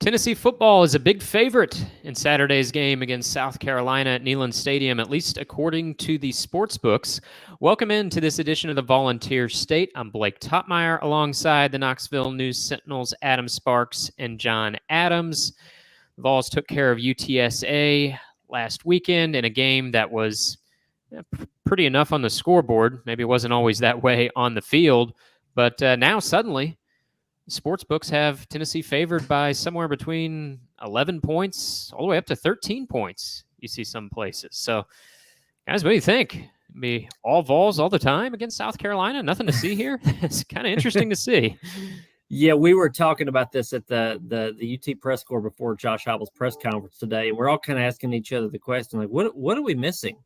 Tennessee football is a big favorite in Saturday's game against South Carolina at Neyland Stadium, at least according to the sportsbooks. Welcome into this edition of the Volunteer State. I'm Blake Toppmeyer alongside the Knoxville News Sentinel's Adam Sparks and John Adams. The Vols took care of UTSA last weekend in a game that was pretty enough on the scoreboard. Maybe it wasn't always that way on the field, but now suddenly sportsbooks have Tennessee favored by somewhere between 11 points all the way up to 13 points. You see some places. So, guys, what do you think? Be all Vols all the time against South Carolina? Nothing to see here? It's kind of interesting to see. Yeah, we were talking about this at the UT press corps before Josh Heupel's press conference today, and we're all kind of asking each other the question, like, what are we missing?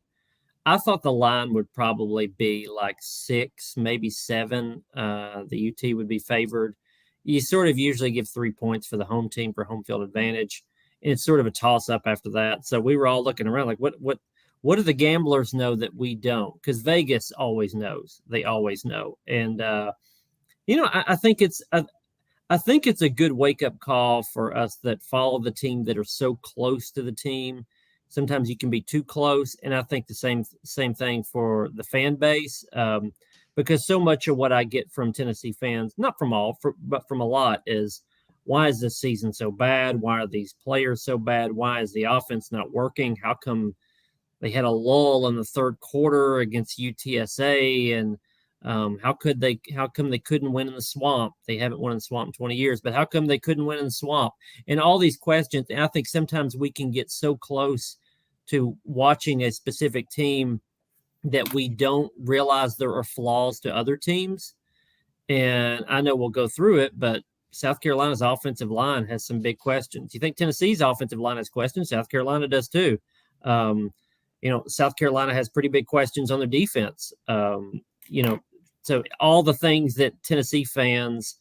I thought the line would probably be like 6, maybe 7. The UT would be favored. You sort of usually give 3 points for the home team for home field advantage. And it's sort of a toss-up after that. So we were all looking around like, what do the gamblers know that we don't? Because Vegas always knows. They always know. And, I think it's a good wake-up call for us that follow the team that are so close to the team. Sometimes you can be too close. And I think the same thing for the fan base. Because so much of what I get from Tennessee fans, not from all, but from a lot, is why is this season so bad? Why are these players so bad? Why is the offense not working? How come they had a lull in the third quarter against UTSA? And how come they couldn't win in the Swamp? They haven't won in the Swamp in 20 years, but how come they couldn't win in the Swamp? And all these questions. And I think sometimes we can get so close to watching a specific team that we don't realize there are flaws to other teams. And I know we'll go through it, but South Carolina's offensive line has some big questions. You think Tennessee's offensive line has questions? South Carolina does too. South Carolina has pretty big questions on their defense. So all the things that Tennessee fans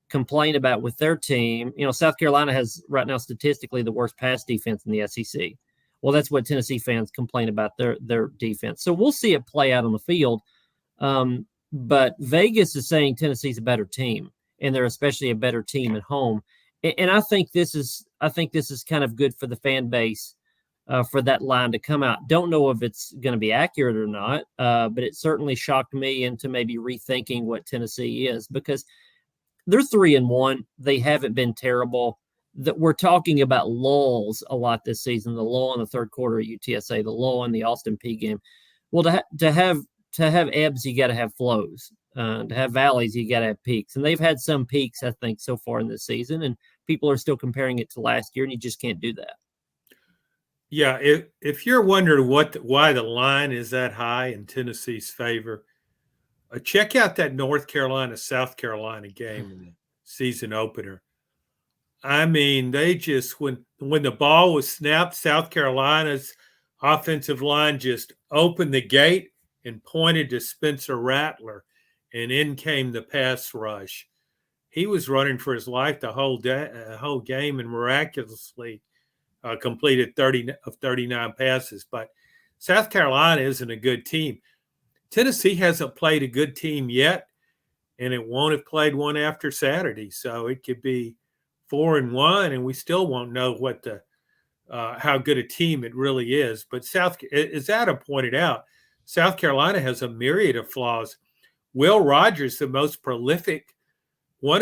complain about with their team, South Carolina has right now statistically the worst pass defense in the SEC. Well, that's what Tennessee fans complain about their defense. So we'll see it play out on the field. But Vegas is saying Tennessee's a better team, and they're especially a better team at home. And I think this is kind of good for the fan base for that line to come out. Don't know if it's going to be accurate or not, but it certainly shocked me into maybe rethinking what Tennessee is, because they're 3-1. They haven't been terrible. That we're talking about lulls a lot this season, the lull in the third quarter at UTSA, the lull in the Austin Peay game. Well, to have ebbs, you got to have flows. To have valleys, you got to have peaks. And they've had some peaks, I think, so far in this season, and people are still comparing it to last year, and you just can't do that. Yeah, if you're wondering why the line is that high in Tennessee's favor, check out that North Carolina-South Carolina game in the season opener. I mean, they just, when the ball was snapped, South Carolina's offensive line just opened the gate and pointed to Spencer Rattler, and in came the pass rush. He was running for his life the whole game, and miraculously completed 30 of 39 passes. But South Carolina isn't a good team. Tennessee hasn't played a good team yet, and it won't have played one after Saturday. So it could be 4-1, and we still won't know what how good a team it really is. But as Adam pointed out, South Carolina has a myriad of flaws. Will Rogers, one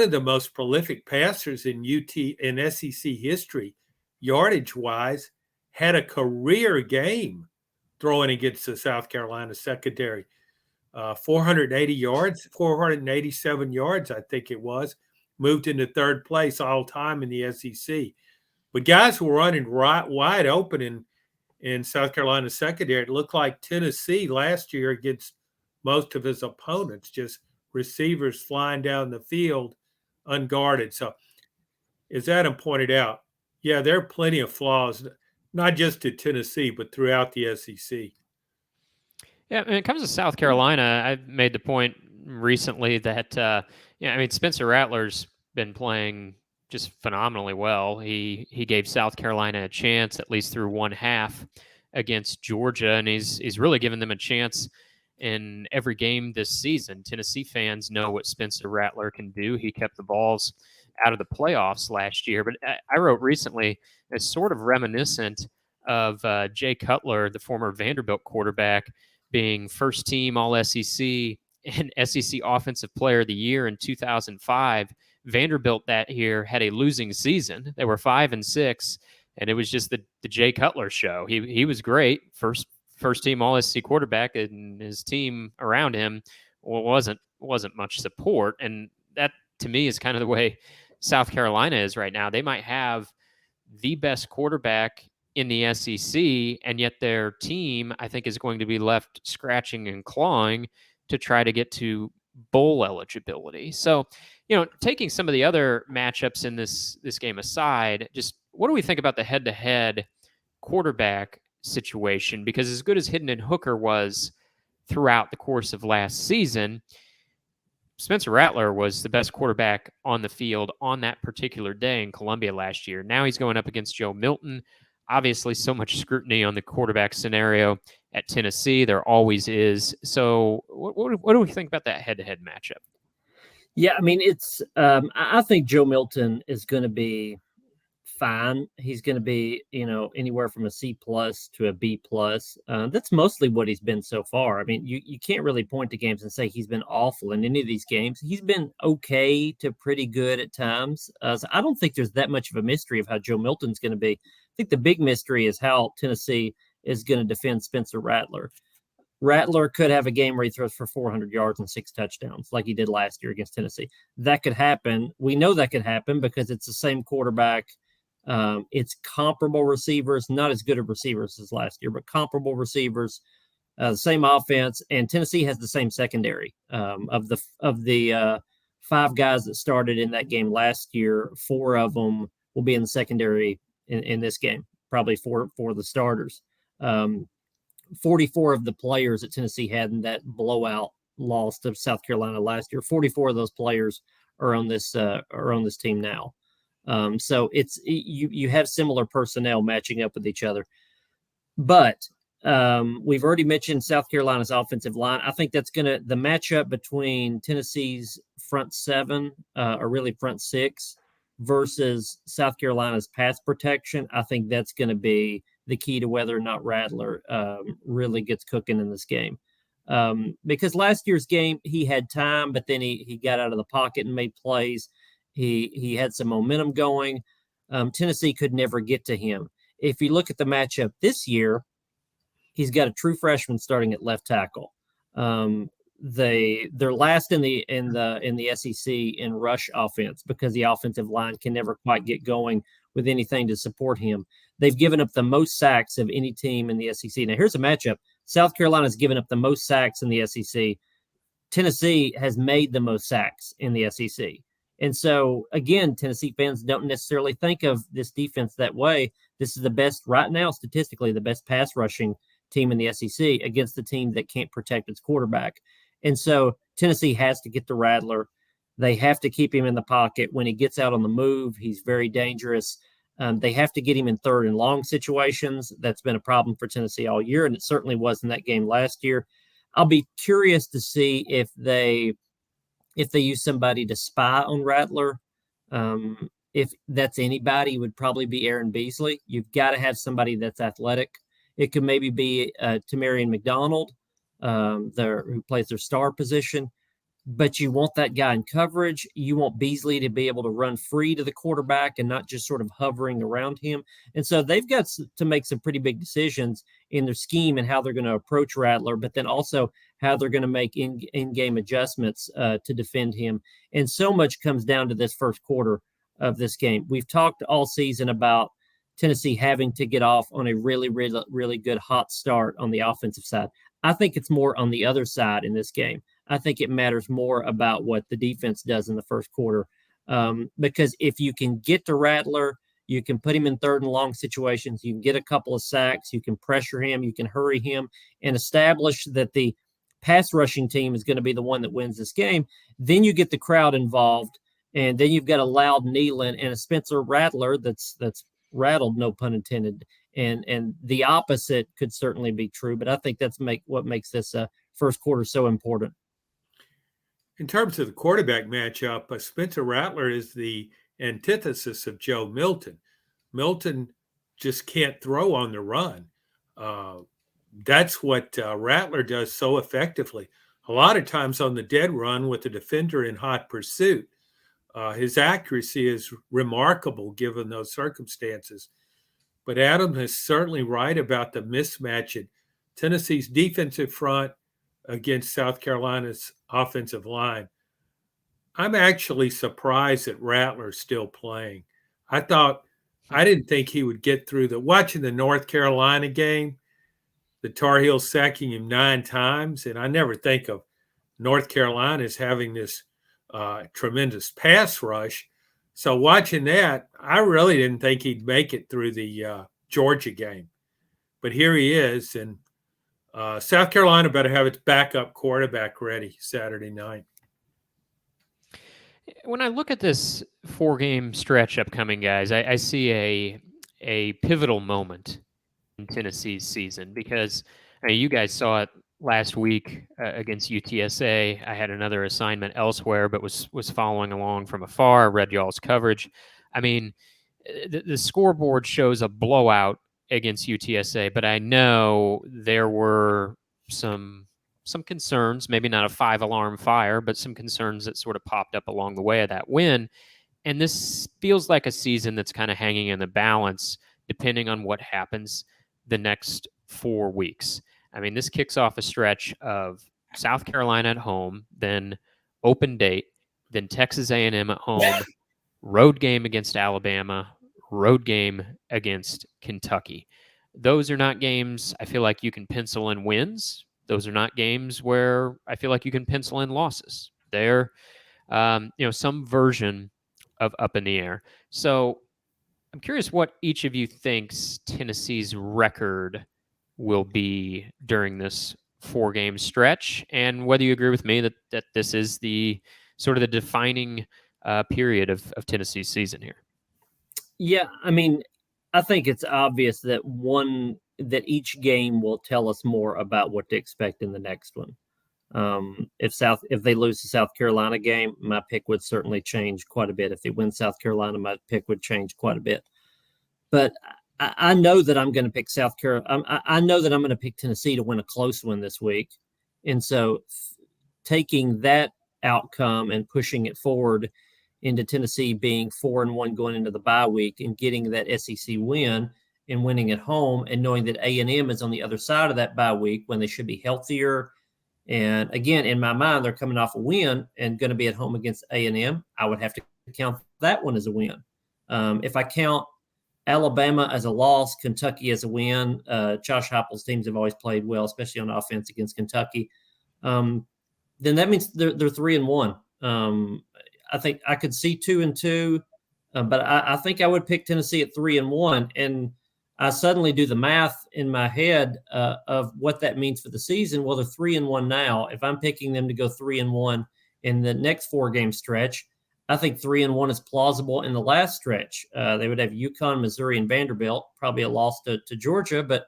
of the most prolific passers in SEC history, yardage-wise, had a career game throwing against the South Carolina secondary. 480 yards, 487 yards, I think it was. Moved into third place all time in the SEC. But guys were running wide open in South Carolina secondary. It looked like Tennessee last year against most of his opponents, just receivers flying down the field unguarded. So as Adam pointed out, yeah, there are plenty of flaws, not just to Tennessee, but throughout the SEC. Yeah, when it comes to South Carolina, I've made the point recently that, Spencer Rattler's been playing just phenomenally well. He gave South Carolina a chance, at least through one half, against Georgia, and he's really given them a chance in every game this season. Tennessee fans know what Spencer Rattler can do. He kept the Vols out of the playoffs last year. But I wrote recently, it's sort of reminiscent of Jay Cutler, the former Vanderbilt quarterback, being first team All SEC and SEC Offensive Player of the Year in 2005. Vanderbilt that year had a losing season. They were 5-6, and it was just the Jay Cutler show. He was great, first team All SEC quarterback, and his team around him wasn't much support. And that, to me, is kind of the way South Carolina is right now. They might have the best quarterback in the SEC, and yet their team, I think, is going to be left scratching and clawing to try to get to bowl eligibility. So, taking some of the other matchups in this game aside, just what do we think about the head-to-head quarterback situation? Because as good as Hidden and Hooker was throughout the course of last season, Spencer Rattler was the best quarterback on the field on that particular day in Columbia last year. Now he's going up against Joe Milton. Obviously, so much scrutiny on the quarterback scenario at Tennessee. There always is. So what do we think about that head-to-head matchup? Yeah, I mean, it's I think Joe Milton is going to be fine. He's going to be, anywhere from a C+ to a B+. That's mostly what he's been so far. I mean, you can't really point to games and say he's been awful in any of these games. He's been okay to pretty good at times. So I don't think there's that much of a mystery of how Joe Milton's going to be. I think the big mystery is how Tennessee is going to defend Spencer Rattler. Rattler could have a game where he throws for 400 yards and 6 touchdowns like he did last year against Tennessee. That could happen. We know that could happen because it's the same quarterback. It's comparable receivers, not as good of receivers as last year, but comparable receivers, the same offense, and Tennessee has the same secondary. Of the 5 guys that started in that game last year, 4 of them will be in the secondary in this game, probably for the starters. 44 of the players that Tennessee had in that blowout loss to South Carolina last year, 44 of those players are on this team now. So it's you have similar personnel matching up with each other. But we've already mentioned South Carolina's offensive line. I think that's the matchup between Tennessee's front 7, or really front 6, versus South Carolina's pass protection. I think that's going to be the key to whether or not Rattler really gets cooking in this game. Because last year's game, he had time, but then he got out of the pocket and made plays. He had some momentum going. Tennessee could never get to him. If you look at the matchup this year, he's got a true freshman starting at left tackle. They're last in the SEC in rush offense because the offensive line can never quite get going with anything to support him. They've given up the most sacks of any team in the SEC. Now, here's a matchup. South Carolina's given up the most sacks in the SEC. Tennessee has made the most sacks in the SEC. And so, again, Tennessee fans don't necessarily think of this defense that way. This is the best, right now, statistically, the best pass rushing team in the SEC against the team that can't protect its quarterback. And so Tennessee has to get the Rattler. They have to keep him in the pocket. When he gets out on the move, he's very dangerous. They have to get him in 3rd and long situations. That's been a problem for Tennessee all year, and it certainly was in that game last year. I'll be curious to see if they use somebody to spy on Rattler. If that's anybody, it would probably be Aaron Beasley. You've got to have somebody that's athletic. It could maybe be Tamarian McDonald, who plays their star position. But you want that guy in coverage. You want Beasley to be able to run free to the quarterback and not just sort of hovering around him. And so they've got to make some pretty big decisions in their scheme and how they're going to approach Rattler, but then also how they're going to make in-game adjustments to defend him. And so much comes down to this first quarter of this game. We've talked all season about Tennessee having to get off on a really, really, really good hot start on the offensive side. I think it's more on the other side in this game. I think it matters more about what the defense does in the first quarter. Because if you can get to Rattler, you can put him in 3rd and long situations, you can get a couple of sacks, you can pressure him, you can hurry him, and establish that the pass rushing team is going to be the one that wins this game. Then you get the crowd involved, and then you've got a Loud Nealon and a Spencer Rattler that's rattled, no pun intended. And the opposite could certainly be true, but I think that's what makes this a first quarter is so important. In terms of the quarterback matchup, Spencer Rattler is the antithesis of Joe Milton. Milton just can't throw on the run. That's what Rattler does so effectively. A lot of times on the dead run with the defender in hot pursuit, his accuracy is remarkable given those circumstances. But Adam is certainly right about the mismatch in Tennessee's defensive front against South Carolina's offensive line. I'm actually surprised that Rattler's still playing. I didn't think he would get through watching the North Carolina game, the Tar Heels sacking him 9 times, and I never think of North Carolina as having this tremendous pass rush. So watching that, I really didn't think he'd make it through the Georgia game. But here he is, and South Carolina better have its backup quarterback ready Saturday night. When I look at this 4-game stretch upcoming, guys, I see a pivotal moment in Tennessee's season because you guys saw it last week against UTSA. I had another assignment elsewhere, but was following along from afar, read y'all's coverage. I mean, the scoreboard shows a blowout against UTSA, but I know there were some concerns, maybe not a 5-alarm fire, but some concerns that sort of popped up along the way of that win. And this feels like a season that's kind of hanging in the balance depending on what happens the next 4 weeks. I mean, this kicks off a stretch of South Carolina at home, then open date, then Texas A&M at home, road game against Alabama, road game against Kentucky. Those are not games I feel like you can pencil in wins. Those are not games where I feel like you can pencil in losses. They're, some version of up in the air. So I'm curious what each of you thinks Tennessee's record will be during this 4-game stretch, and whether you agree with me that this is the sort of the defining period of Tennessee's season here. Yeah, I mean, I think it's obvious that each game will tell us more about what to expect in the next one. If they lose the South Carolina game, my pick would certainly change quite a bit. If they win South Carolina, my pick would change quite a bit. But I know that I'm going to pick South Carolina. I know that I'm going to pick Tennessee to win a close one this week. And so taking that outcome and pushing it forward into Tennessee being 4-1 going into the bye week and getting that SEC win and winning at home and knowing that A&M is on the other side of that bye week when they should be healthier. And again, in my mind, they're coming off a win and going to be at home against A&M. I would have to count that one as a win. If I count Alabama as a loss, Kentucky as a win, Josh Heupel's teams have always played well, especially on offense against Kentucky. Then that means they're 3-1. I think I could see 2-2, but I think I would pick Tennessee at 3-1. And I suddenly do the math in my head of what that means for the season. Well, they're 3-1 now. If I'm picking them to go 3-1 in the next 4-game stretch, I think 3-1 is plausible in the last stretch. They would have UConn, Missouri, and Vanderbilt, probably a loss to Georgia, but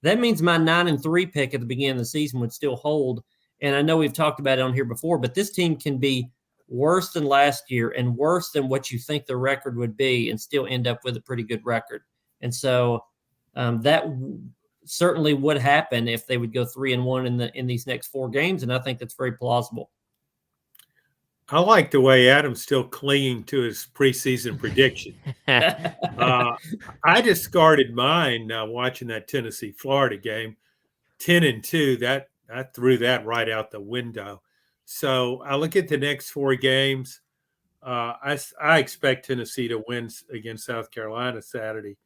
that means my 9-3 pick at the beginning of the season would still hold. And I know we've talked about it on here before, but this team can be worse than last year and worse than what you think the record would be and still end up with a pretty good record. And so that certainly would happen if they would go 3-1 in these next 4 games, and I think that's very plausible. I like the way Adam's still clinging to his preseason prediction. I discarded mine watching that Tennessee-Florida game, 10-2. That I threw that right out the window. So I look at the next 4 games. I expect Tennessee to win against South Carolina Saturday,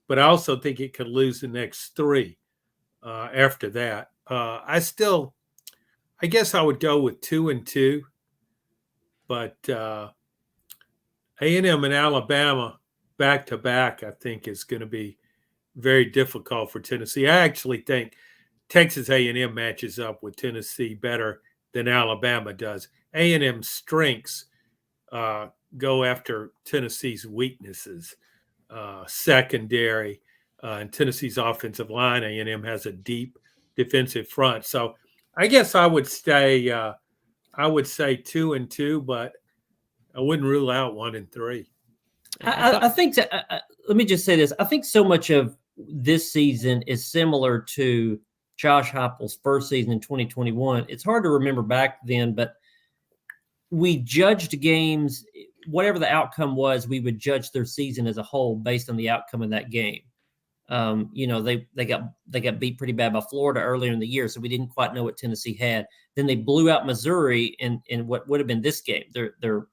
but I also think it could lose the next 3 after that. I guess I would go with 2-2. But A&M and Alabama back-to-back, I think, is going to be very difficult for Tennessee. I actually think Texas A&M matches up with Tennessee better than Alabama does. A&M's strengths go after Tennessee's weaknesses, secondary, and Tennessee's offensive line. A&M has a deep defensive front. So I guess I would stay. I would say 2-2, but I wouldn't rule out 1-3. I think that, let me just say this. I think so much of this season is similar to Josh Heupel's first season in 2021. It's hard to remember back then, but we judged games, whatever the outcome was, we would judge their season as a whole based on the outcome of that game. They got beat pretty bad by Florida earlier in the year, so we didn't quite know what Tennessee had. Then they blew out Missouri in what would have been this game, their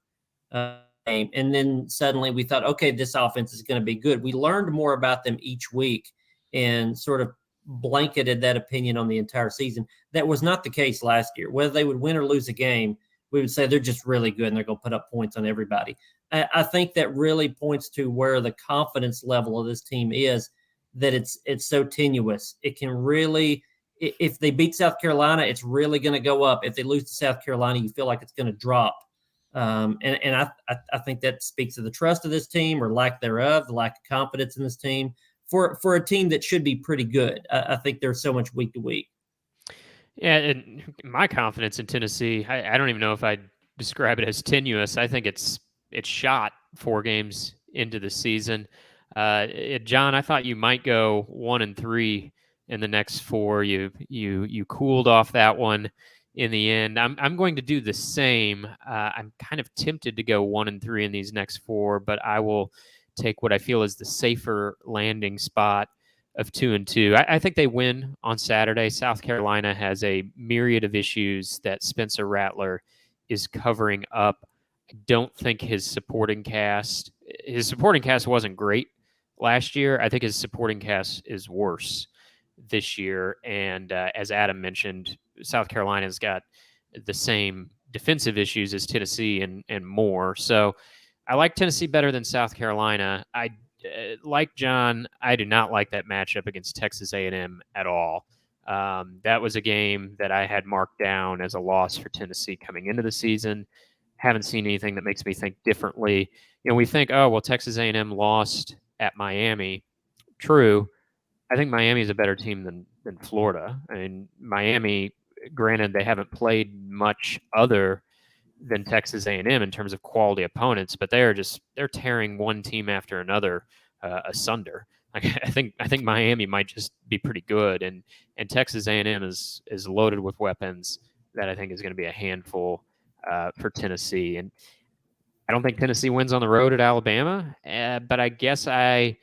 game, and then suddenly we thought, okay, this offense is going to be good. We learned more about them each week and sort of blanketed that opinion on the entire season. That was not the case last year. Whether they would win or lose a game, we would say they're just really good and they're going to put up points on everybody. I think that really points to where the confidence level of this team is, that it's so tenuous. It can really, if they beat South Carolina, it's really going to go up. If they lose to South Carolina, you feel like it's going to drop. And I think that speaks to the trust of this team, or lack thereof, the lack of confidence in this team for a team that should be pretty good. I think there's so much week to week. Yeah, and my confidence in Tennessee, I don't even know if I'd describe it as tenuous. I think it's shot 4 games into the season. John, I thought you might go 1-3 in the next 4. You cooled off that one in the end. I'm going to do the same. I'm kind of tempted to go 1-3 in these next 4, but I will take what I feel is the safer landing spot of 2-2. I think they win on Saturday. South Carolina has a myriad of issues that Spencer Rattler is covering up. I don't think his supporting cast wasn't great last year. I think his supporting cast is worse this year. And as Adam mentioned, South Carolina's got the same defensive issues as Tennessee and more. So I like Tennessee better than South Carolina. Like John, I do not like that matchup against Texas A&M at all. That was a game that I had marked down as a loss for Tennessee coming into the season. Haven't seen anything that makes me think differently. We think, oh, well, Texas A&M lost at Miami. True. I think Miami is a better team than Florida. I mean, Miami, granted, they haven't played much other than Texas A&M in terms of quality opponents, but they're tearing one team after another asunder. I think Miami might just be pretty good, and Texas A&M is loaded with weapons that I think is going to be a handful for Tennessee. And I don't think Tennessee wins on the road at Alabama, but I guess I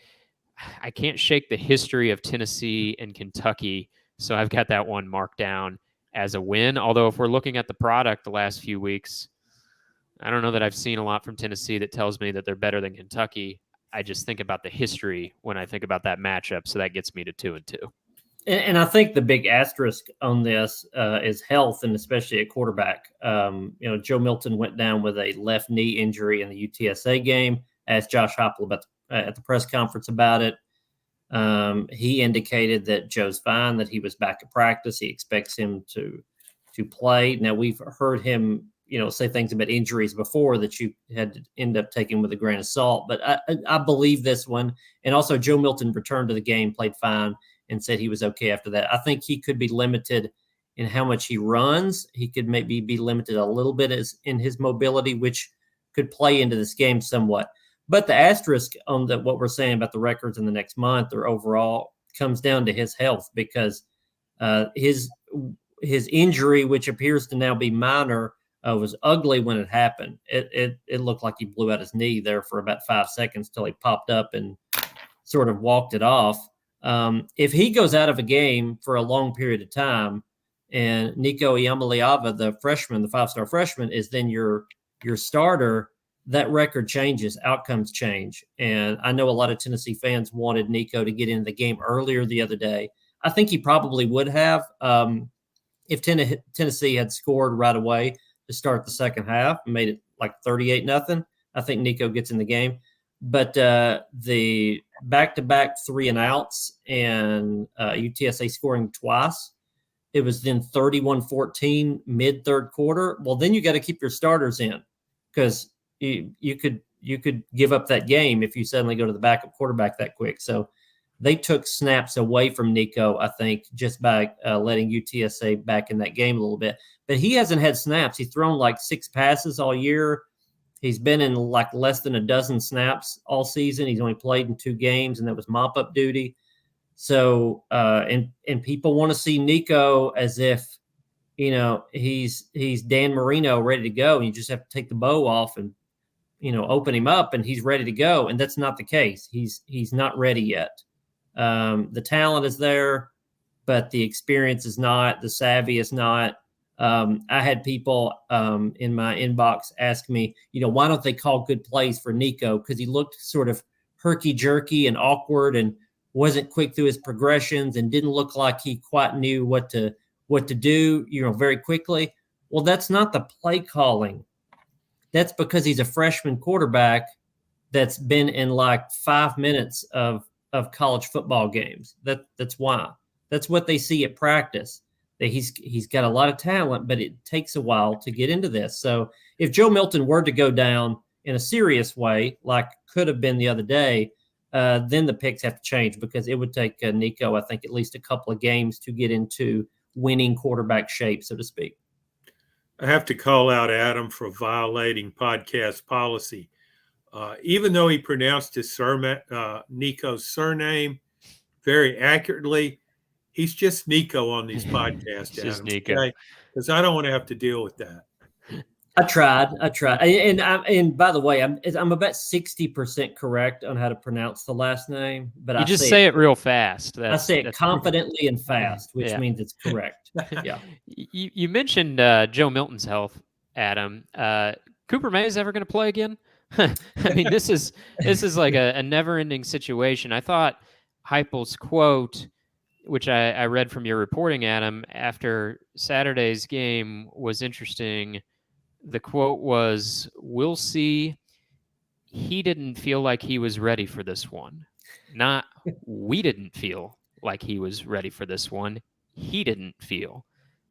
can't shake the history of Tennessee and Kentucky, so I've got that one marked down as a win. Although if we're looking at the product the last few weeks, I don't know that I've seen a lot from Tennessee that tells me that they're better than Kentucky. I just think about the history when I think about that matchup, so that gets me to 2-2. And I think the big asterisk on this is health, and especially at quarterback. Joe Milton went down with a left knee injury in the UTSA game. Asked Josh Heupel at the press conference about it. He indicated that Joe's fine, that he was back at practice. He expects him to play. Now, we've heard him, say things about injuries before that you had to end up taking with a grain of salt. But I believe this one. And also, Joe Milton returned to the game, played fine, and said he was okay after that. I think he could be limited in how much he runs. He could maybe be limited a little bit in his mobility, which could play into this game somewhat. But the asterisk on what we're saying about the records in the next month or overall comes down to his health, because his injury, which appears to now be minor, was ugly when it happened. It looked like he blew out his knee there for about 5 seconds till he popped up and sort of walked it off. If he goes out of a game for a long period of time, and Nico Iamaleava, the freshman, the 5-star freshman, is then your starter, that record changes, outcomes change. And I know a lot of Tennessee fans wanted Nico to get into the game earlier the other day. I think he probably would have if Tennessee had scored right away to start the second half and made it like 38-0. I think Nico gets in the game. But the back-to-back 3-and-outs and UTSA scoring twice, it was then 31-14 mid-third quarter. Well, then you got to keep your starters in, because you could give up that game if you suddenly go to the backup quarterback that quick. So they took snaps away from Nico, I think, just by letting UTSA back in that game a little bit. But he hasn't had snaps. He's thrown like 6 passes all year. He's been in like less than a dozen snaps all season. He's only played in 2 games, and that was mop-up duty. So, and people want to see Nico as if, he's Dan Marino ready to go, and you just have to take the bow off and, open him up, and he's ready to go. And that's not the case. He's not ready yet. The talent is there, but the experience is not. The savvy is not. I had people in my inbox ask me, why don't they call good plays for Nico? Because he looked sort of herky-jerky and awkward and wasn't quick through his progressions and didn't look like he quite knew what to do, very quickly. Well, that's not the play calling. That's because he's a freshman quarterback that's been in like 5 minutes of college football games. That's why. That's what they see at practice. That he's got a lot of talent, but it takes a while to get into this. So if Joe Milton were to go down in a serious way, like could have been the other day, then the picks have to change, because it would take Nico, I think, at least a couple of games to get into winning quarterback shape, so to speak. I have to call out Adam for violating podcast policy. Even though he pronounced Nico's surname very accurately, he's just Nico on these podcasts, Adam. Just Nico. Because I don't want to have to deal with that. I tried. And by the way, I'm about 60% correct on how to pronounce the last name, but you just say it real fast. I say it confidently and fast, which means it's correct. Yeah. You mentioned Joe Milton's health, Adam. Cooper Mays ever going to play again? I mean, this is like a never-ending situation. I thought Heupel's quote, which I read from your reporting, Adam, after Saturday's game was interesting. The quote was, "We'll see. He didn't feel like he was ready for this one. Not we didn't feel like he was ready for this one. He didn't feel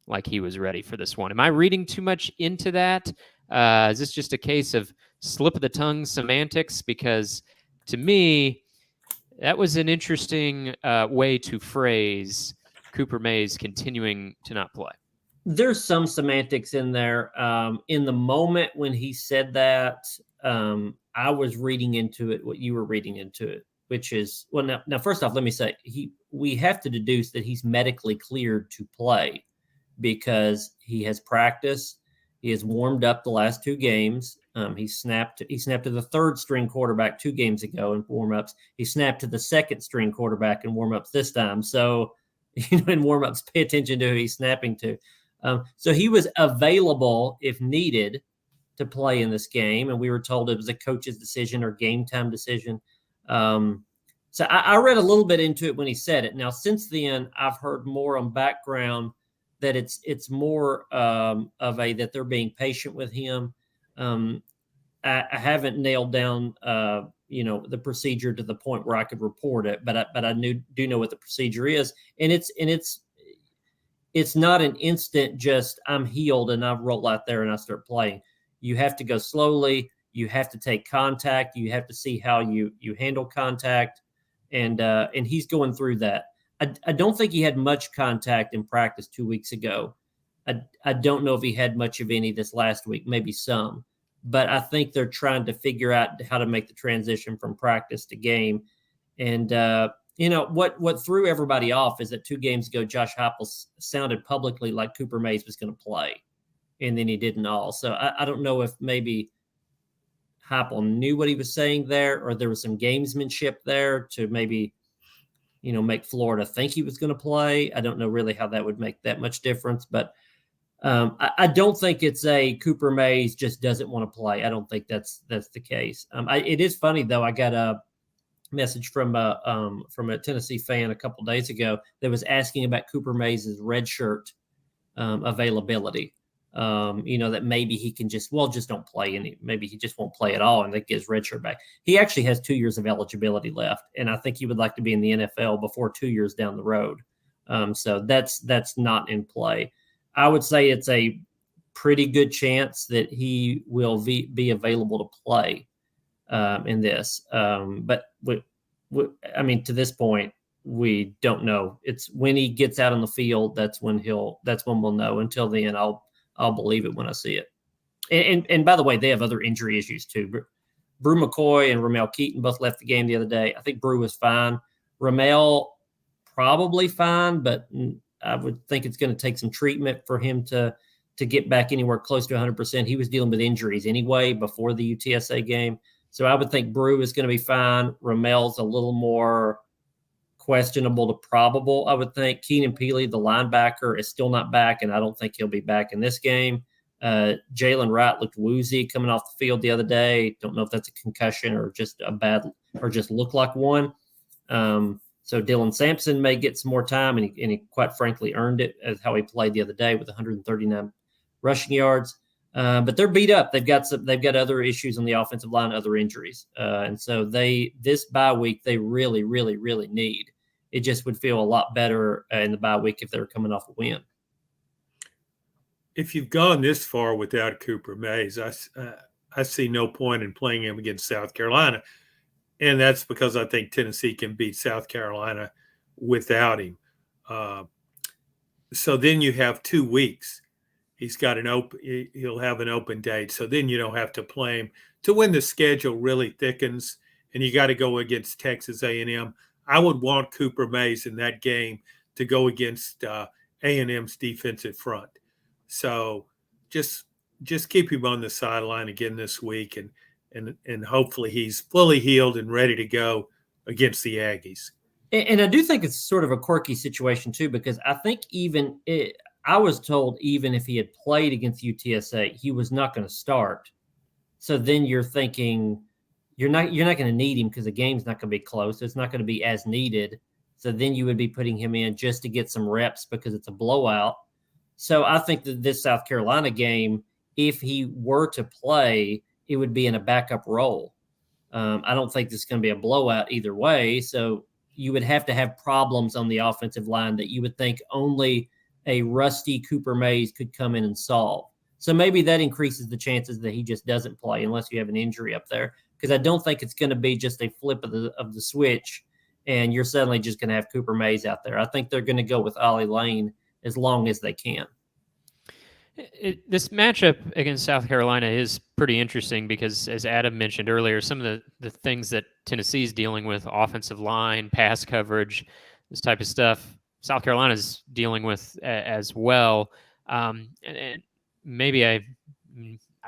like he was ready for this one." Am I reading too much into that? Is this just a case of slip of the tongue semantics? Because to me, that was an interesting way to phrase Cooper Mays continuing to not play. There's some semantics in there. In the moment when he said that, I was reading into it what you were reading into it, which is, well, now first off, let me say, we have to deduce that he's medically cleared to play because he has practiced. He has warmed up the last 2 games. He snapped to the 3rd string quarterback 2 games ago in warm-ups. He snapped to the 2nd string quarterback in warm-ups this time. So, in warm-ups, pay attention to who he's snapping to. So he was available if needed to play in this game, and we were told it was a coach's decision or game time decision. So I read a little bit into it when he said it. Now, since then, I've heard more on background that it's more that they're being patient with him. I haven't nailed down the procedure to the point where I could report it, but I do know what the procedure is, and it's not an instant just I'm healed and I roll out there and I start playing. You have to go slowly. You have to take contact. You have to see how you handle contact, and he's going through that. I don't think he had much contact in practice 2 weeks ago. I don't know if he had much of any this last week, maybe some, but I think they're trying to figure out how to make the transition from practice to game. And, what threw everybody off is that 2 games ago, Josh Heupel sounded publicly like Cooper Mays was going to play, and then he didn't all. So I don't know if maybe Heupel knew what he was saying there, or there was some gamesmanship there to maybe, make Florida think he was going to play. I don't know really how that would make that much difference, but I don't think it's a Cooper Mays just doesn't want to play. I don't think that's the case. It is funny though. I got a message from a Tennessee fan a couple days ago that was asking about Cooper Mays' redshirt availability. That maybe he can just don't play maybe he just won't play at all and that gives redshirt back. He actually has 2 years of eligibility left, and I think he would like to be in the NFL before 2 years down the road. So that's not in play. I would say it's a pretty good chance that he will be available to play in this. But to this point, we don't know. It's when he gets out on the field, that's when we'll know. Until then, I'll believe it when I see it. And by the way, they have other injury issues too. Brew McCoy and Ramel Keaton both left the game the other day. I think Brew was fine. Ramel probably fine, but I would think it's going to take some treatment for him to get back anywhere close to 100%. He was dealing with injuries anyway before the UTSA game. So I would think Brew is going to be fine. Ramel's a little more questionable to probable, I would think. Keenan Peely, the linebacker, is still not back, and I don't think he'll be back in this game. Jalen Wright looked woozy coming off the field the other day. Don't know if that's a concussion or just or just looked like one. So Dylan Sampson may get some more time, and he quite frankly earned it as how he played the other day with 139 rushing yards. But they're beat up. They've got other issues on the offensive line, other injuries. And so this bye week, they really, really, really need. It just would feel a lot better in the bye week if they were coming off a win. If you've gone this far without Cooper Mays, I see no point in playing him against South Carolina. And that's because I think Tennessee can beat South Carolina without him. So then you have 2 weeks. He'll have an open date. So then you don't have to play him. To when the schedule really thickens and you got to go against Texas A&M, I would want Cooper Mays in that game to go against A&M's defensive front. So just keep him on the sideline again this week, and hopefully he's fully healed and ready to go against the Aggies. And I do think it's sort of a quirky situation too, because I think I was told even if he had played against UTSA, he was not going to start. So then you're thinking you're not going to need him because the game's not going to be close. It's not going to be as needed. So then you would be putting him in just to get some reps because it's a blowout. So I think that this South Carolina game, if he were to play, it would be in a backup role. I don't think this is going to be a blowout either way. So you would have to have problems on the offensive line that you would think only a rusty Cooper Mays could come in and solve. So maybe that increases the chances that he just doesn't play unless you have an injury up there. Because I don't think it's going to be just a flip of the switch and you're suddenly just going to have Cooper Mays out there. I think they're going to go with Ollie Lane as long as they can. This matchup against South Carolina is pretty interesting because, as Adam mentioned earlier, some of the things that Tennessee is dealing with, offensive line, pass coverage, this type of stuff, South Carolina's dealing with as well. And maybe I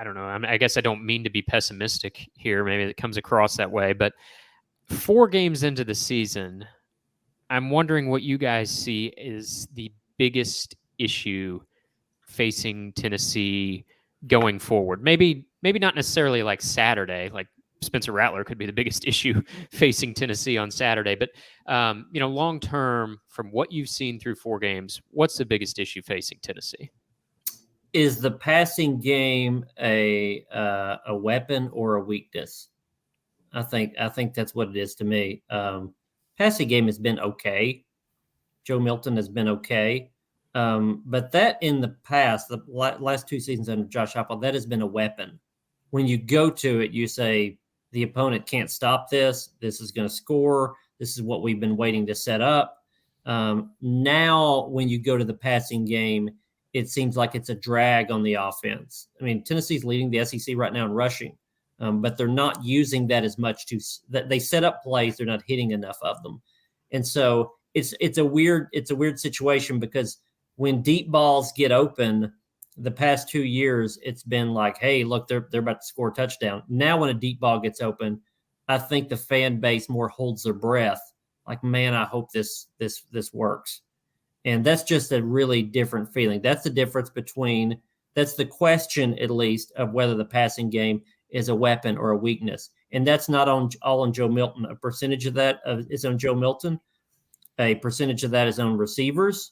don't know. I guess I don't mean to be pessimistic here. Maybe it comes across that way. But 4 games into the season, I'm wondering what you guys see is the biggest issue facing Tennessee going forward. Maybe not necessarily like Saturday, like Spencer Rattler could be the biggest issue facing Tennessee on Saturday. But, long term, from what you've seen through 4 games, what's the biggest issue facing Tennessee? Is the passing game a weapon or a weakness? I think that's what it is to me. Passing game has been okay. Joe Milton has been okay. But that in the past, the last 2 seasons under Josh Heupel, that has been a weapon. When you go to it, you say the opponent can't stop this. This is going to score. This is what we've been waiting to set up. Now, when you go to the passing game, it seems like it's a drag on the offense. I mean, Tennessee's leading the SEC right now in rushing, but they're not using that as much that they set up plays. They're not hitting enough of them. And so it's a weird situation because when deep balls get open, the past 2 years, it's been like, hey, look, they're about to score a touchdown. Now when a deep ball gets open, I think the fan base more holds their breath. Like, man, I hope this works. And that's just a really different feeling. That's the difference that's the question, at least, of whether the passing game is a weapon or a weakness. And that's not all on Joe Milton. A percentage of that is on Joe Milton. A percentage of that is on receivers.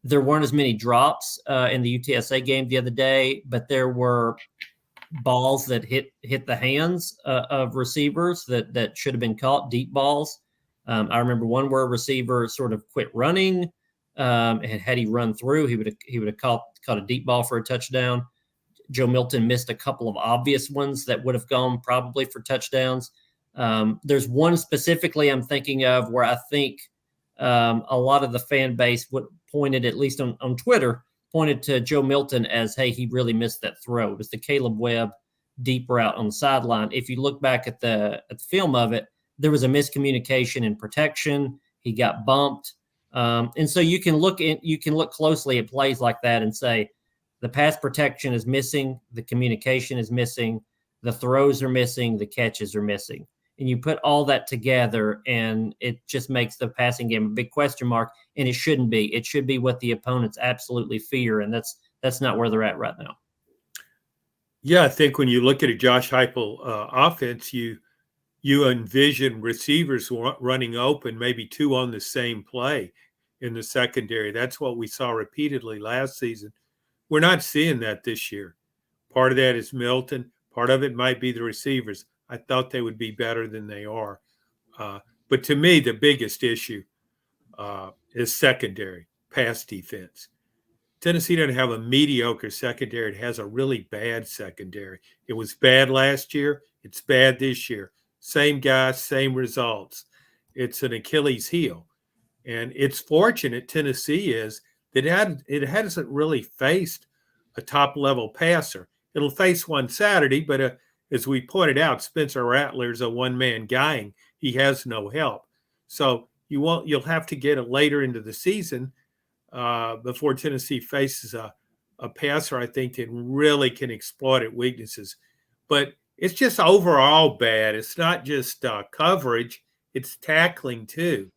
There weren't as many drops in the UTSA game the other day, but there were balls that hit the hands of receivers that should have been caught, deep balls. I remember one where a receiver sort of quit running. And had he run through, he would have caught a deep ball for a touchdown. Joe Milton missed a couple of obvious ones that would have gone probably for touchdowns. There's one specifically I'm thinking of where I think a lot of the fan base pointed, at least on Twitter, pointed to Joe Milton as, hey, he really missed that throw. It was the Caleb Webb deep route on the sideline. If you look back at the film of it, there was a miscommunication in protection. He got bumped. And so you can look closely at plays like that and say the pass protection is missing, the communication is missing, the throws are missing, the catches are missing. And you put all that together, and it just makes the passing game a big question mark. And it shouldn't be. It should be what the opponents absolutely fear, and that's not where they're at right now. Yeah, I think when you look at a Josh Heupel offense, you envision receivers running open, maybe two on the same play in the secondary. That's what we saw repeatedly last season. We're not seeing that this year. Part of that is Milton. Part of it might be the receivers. I thought they would be better than they are. But to me, the biggest issue is secondary, pass defense. Tennessee doesn't have a mediocre secondary. It has a really bad secondary. It was bad last year. It's bad this year. Same guys, same results. It's an Achilles heel. And it's fortunate, Tennessee is, that it hasn't really faced a top-level passer. It'll face one Saturday, but as we pointed out, Spencer Rattler's a one-man guy. He has no help. So you'll have to get it later into the season before Tennessee faces a passer, I think, that really can exploit its weaknesses. But it's just overall bad. It's not just coverage. It's tackling, too.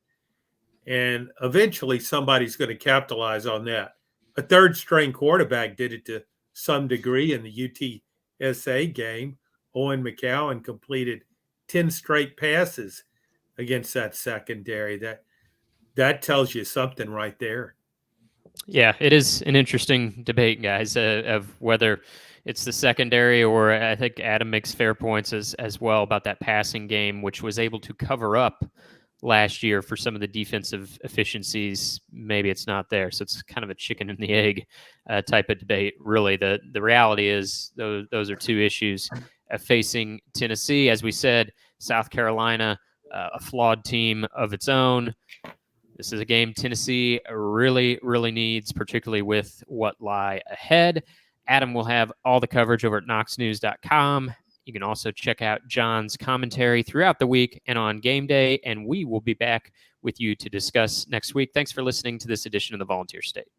And eventually somebody's going to capitalize on that. A third-string quarterback did it to some degree in the UTSA game. Owen McCowan completed 10 straight passes against that secondary. That tells you something right there. Yeah, it is an interesting debate, guys, of whether it's the secondary, or I think Adam makes fair points as well about that passing game, which was able to cover up last year for some of the defensive efficiencies. Maybe it's not there. So it's kind of a chicken and the egg type of debate. Really, the reality is those are two issues facing Tennessee. As we said, South Carolina, a flawed team of its own. This is a game Tennessee really, really needs, particularly with what lie ahead. Adam will have all the coverage over at knoxnews.com. You can also check out John's commentary throughout the week and on game day, and we will be back with you to discuss next week. Thanks for listening to this edition of the Volunteer State.